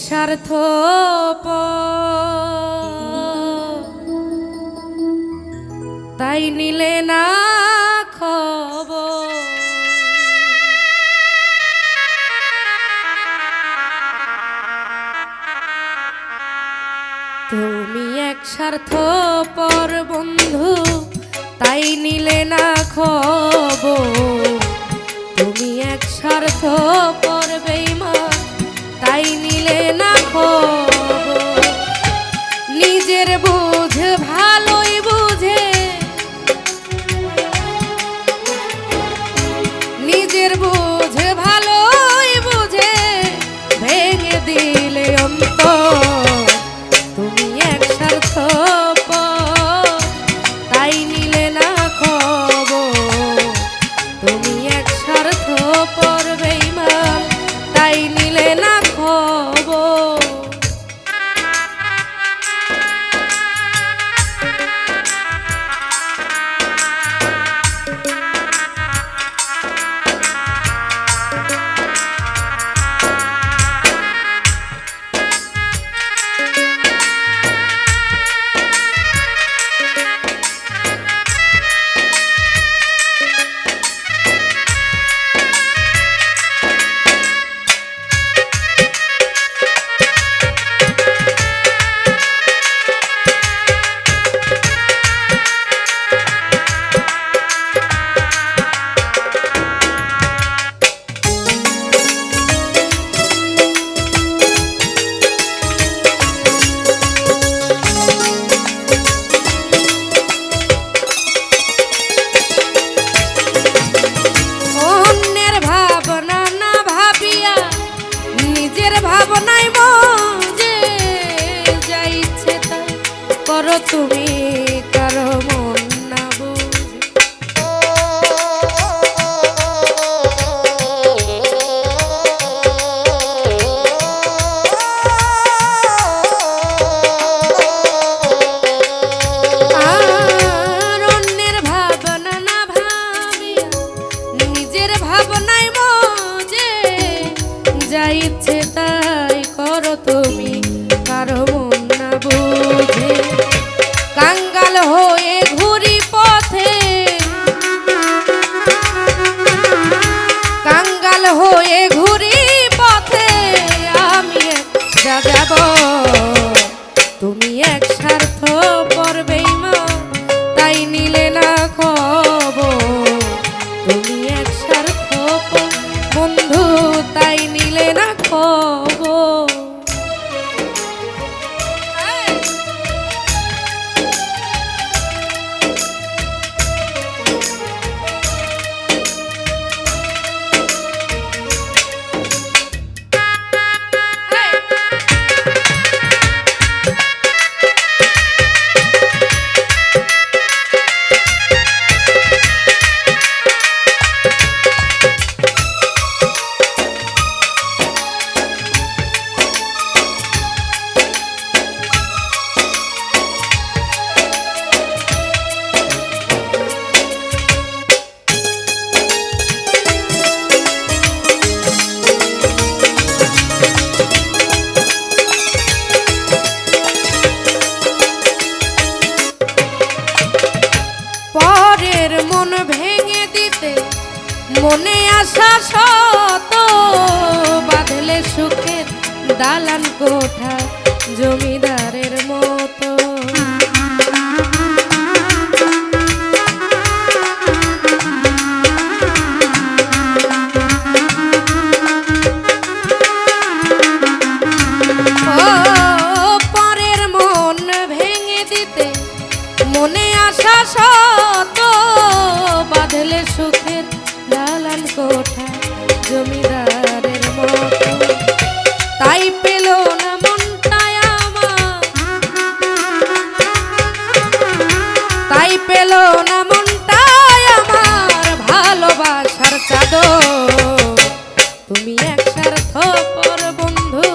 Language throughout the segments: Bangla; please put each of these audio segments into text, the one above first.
স্বার্থ তাই নিলে না খবর। তুমি এক স্বার্থপর বন্ধু তাই নিলে না খবর। তুমি এক স্বার্থপর বেঈমান তাই নিলে না খবর। নিজের বুঝ ভালোই বুঝে, নিজের বুঝ ভালোই বুঝে ভেঙে দিলে অন্তর। তুমি এক স্বার্থপর তাই নিলে না খবর। তুমি এক স্বার্থপর বেঈমান তাই নিলে না খবর। ভাবনাই মজে যা ইচ্ছে তাই করো তুমি, কারো মন না বুঝে। আর অন্যের ভাবনা না ভাবিয়া নিজের ভাবনাই মজে যা ইচ্ছে তাই করো তুমি, কারো মন না বুঝে। কাঙ্গাল হয়ে ঘুরি পথে, কাঙ্গাল হয়ে ঘুরি পথে আমি যা যাব। তুমি এক স্বার্থপর বেঈমান তাই নিলে না খবর। তুমি এক স্বার্থপর বন্ধু তাই নিলে না খবর। মন ভেঙে দিতে মনে আশা শত বাঁধলে সুখের দালান কোঠা জমিদারের মতো। পরের মন ভেঙে দিতে মনে আশা শত বাঁধলে সুখের দালান কোঠা জমিদারের মতো। তাই পেল না মনটায় আমার, তাই পেল না মনটায় আমার ভালোবাসার চাদর। তুমি এক স্বার্থপর বন্ধু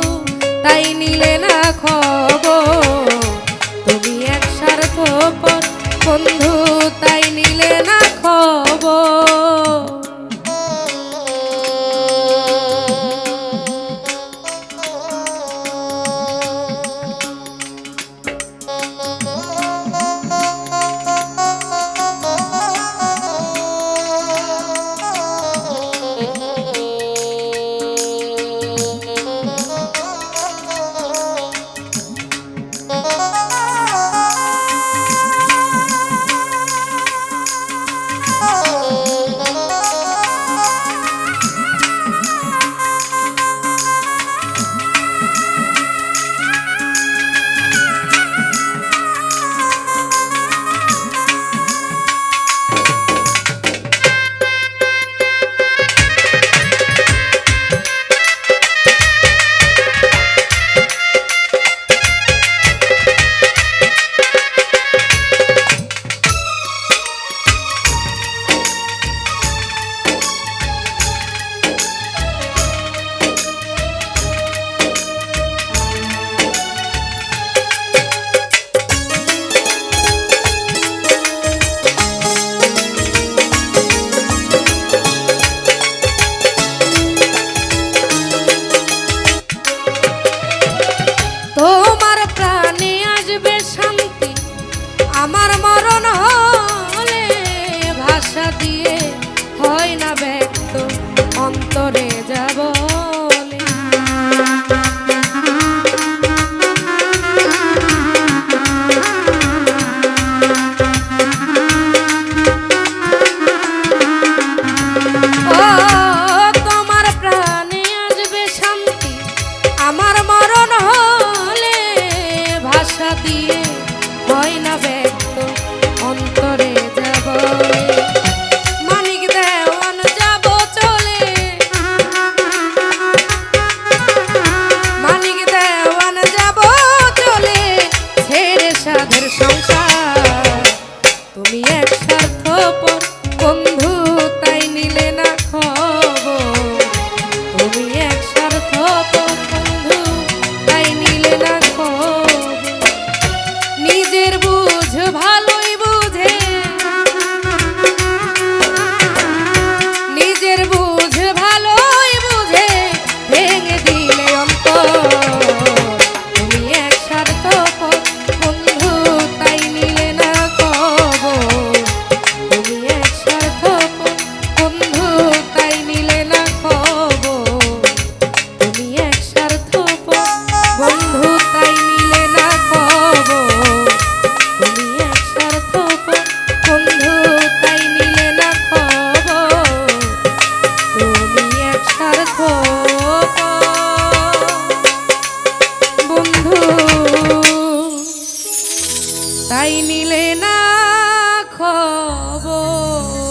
তাই নিলে না খবর। তুমি এক স্বার্থপর বন্ধু তাই নিলে না খবর। বন্ধু তাই নিলে না খবর।